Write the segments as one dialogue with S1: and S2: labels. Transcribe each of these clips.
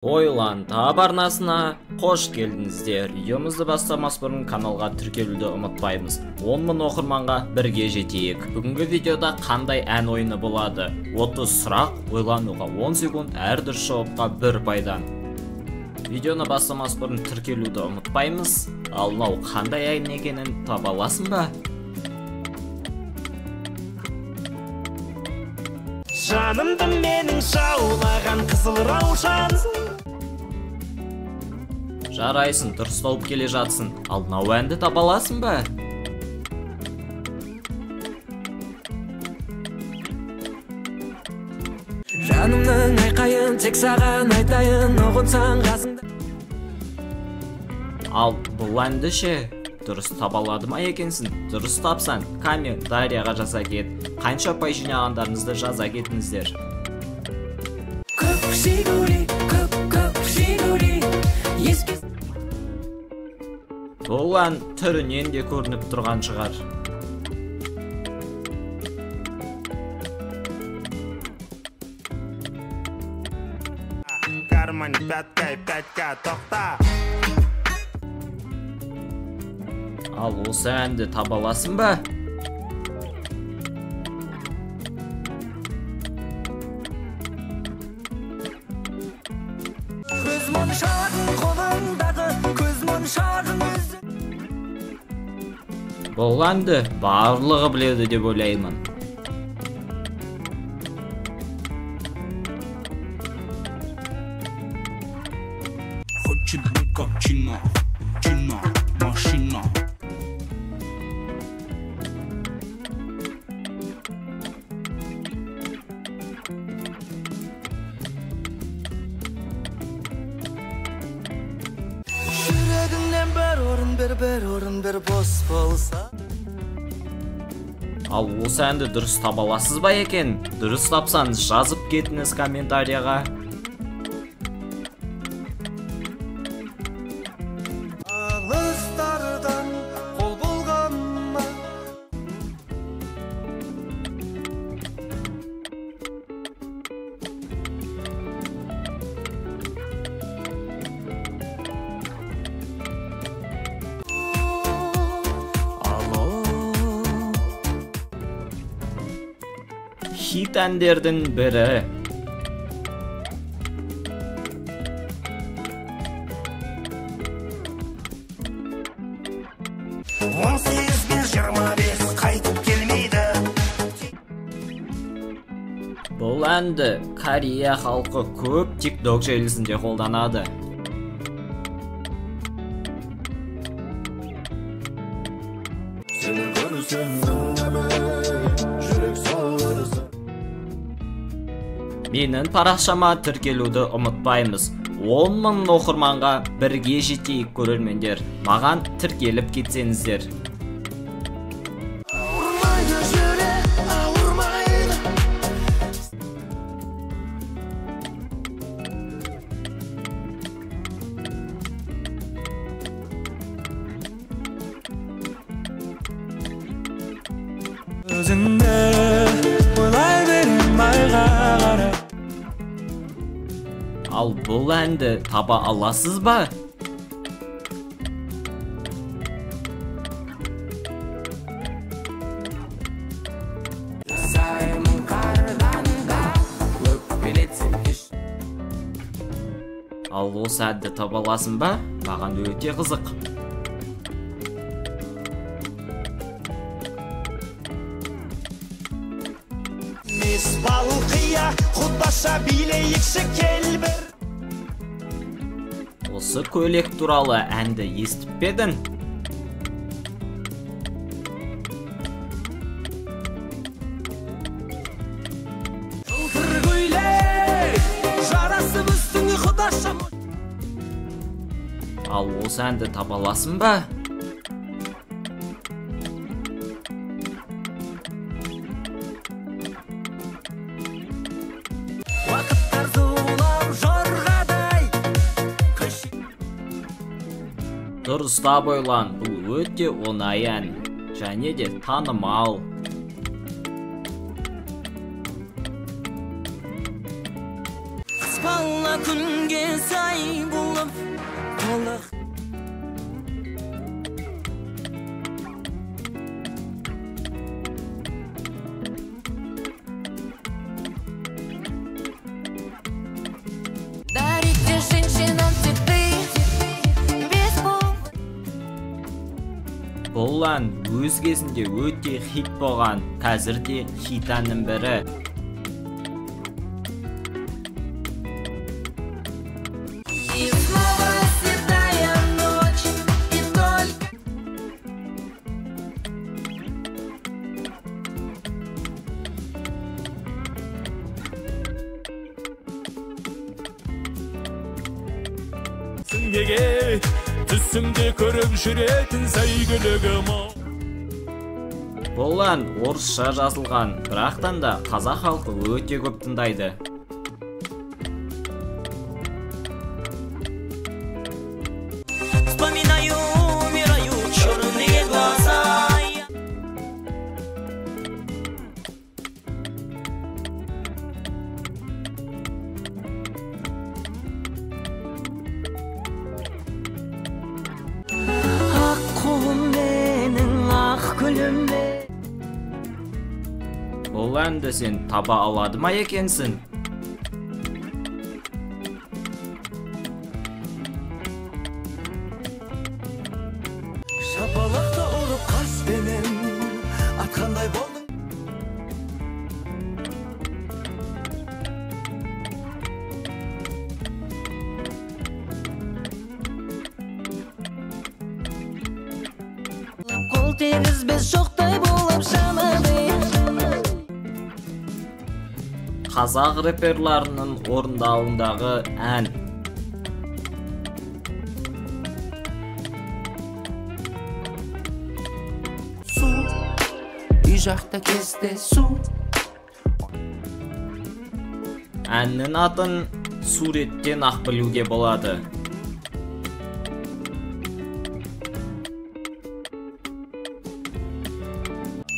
S1: Ойлан тап арнасына қош келдіңіздер. Видеомызды бастамас бұрын каналға тіркелуді ұмытпаймыз. 10 000 оқырманға бірге жетейік. Бүгінгі видеода қандай ән ойыны болады? 30 сұрақ, ойлануға 10 секунд, әр дұрыс жауапқа 1 пайдан. Видеоны бастамас бұрын тіркелуді ұмытпаймыз. Ал мынау қандай ән екенін таба аласың ба?
S2: Жанымды менің жаулаған қызыл раушан.
S1: Жарайсың, дұрыс тауып келе жатсың. Ал мынау әнді таба аласың ба?
S2: Жанымның айқайын тек саған айтайын, ұғынсаң қасыңда.
S1: Ал бұл әнді ше? Дұрыс таба алады ма екенсің? Дұрыс тапсан, комментарияға жаза кет. Қанша ұпай жинағандарыңызды жаза кетіңіздер.
S2: Көп жигули, көп жигули.
S1: Бұл ән түрінен де көрініп тұрған шығар.
S2: Карман пятка тоқта.
S1: Ал осы әнді таба аласың ба?
S2: Көз моншағың қолыңдағы, көз моншағың өзі.
S1: Бұл әнді барлығы біледі деп ойлаймын.
S2: Жүрегіңнен бір орын бір бос болса.
S1: Ал осы әнді дұрыс таба аласыз ба екен? Дұрыс тапсаңыз жазып кетіңіз комментарияға.
S2: Алыстардан қол болғанма.
S1: Хит әндердің бірі.
S2: Он сегіз бен 25 қайтып келмейді.
S1: Бұл әнді Корея халқы көп TikTok желісінде қолданады. Менің парақшама тіркелуді ұмытпаймыз. 10 000 оқырманға бірге жетейік көрермендер. Маған тіркеліп кетсеңіздер.
S2: Ауырмайды жүрек, ауырмайды. Өзіңді ойлай берем айға қарап.
S1: Ал бұл әнді таба аласыз ба?
S2: Саймын қарғанда өкпелетсін кеш.
S1: Ал осы әнді таба аласың ба? Маған өте қызық.
S2: Мес балқия құтбаша билейікші келбір.
S1: Осы көйлек туралы әнді естіп пе едің?
S2: Жылтыр көйлек жарасып үстіңі құдаша.
S1: Ал осы әнді таба аласың ба?
S2: Уақыттар зулап жорғадай.
S1: Дұрыстап ойлан, бұл өте оңай ән, және де танымал.
S2: Балла күнге сай болып толық. Дарите женщинам цветы без бомб.
S1: Бұл ән өз кезінде өте хит болған, қазірде хит әннің бірі.
S2: И снова седая ночь, и только...
S3: Неге түсімде көріп жүретін сәйгүлігім.
S1: Бұл ән орысша жазылған, бірақтан да қазақ халқы өте көп тыңдайды.
S2: Вспоминаю, умираю, черные глаза. Ақ қолым менің, ақ гүлім мен.
S1: Бұл әнді сен таба алады ма екенсің?
S2: Шапалақта ұрып қаспенен атқандай болдың. Қол тегізбес жоқтай болып жанады.
S1: Қазақ рэперларының орындауындағы ән.
S2: Су, үй жақта кезде су.
S1: Әннің атын суреттен ақ білуге болады.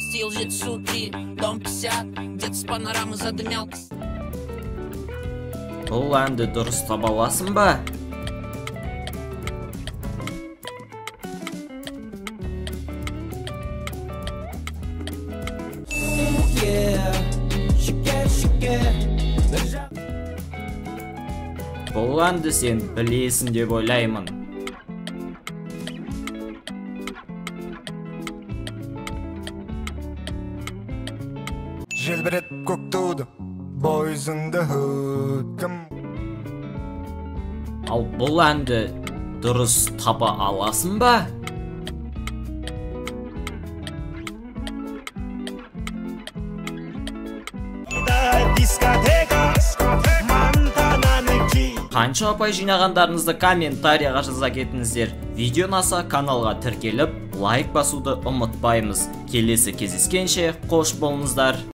S2: Стил жит сутки, дом 50, где-то с панорамы задымел.
S1: Бұл әнді дұрыс таба аласың ба? Бұл әнді сен білесің деп ойлаймын.
S4: Желбірет көк туды, бойызыңды өткім.
S1: Ал бұл әнді дұрыс таба аласың ба? Қанша ұпай жинағандарыңызды комментарияға жаза кетіңіздер. Видео ұнаса каналға тіркеліп, лайк басуды ұмытпаймыз. Келесі кездескенше қош болыңыздар.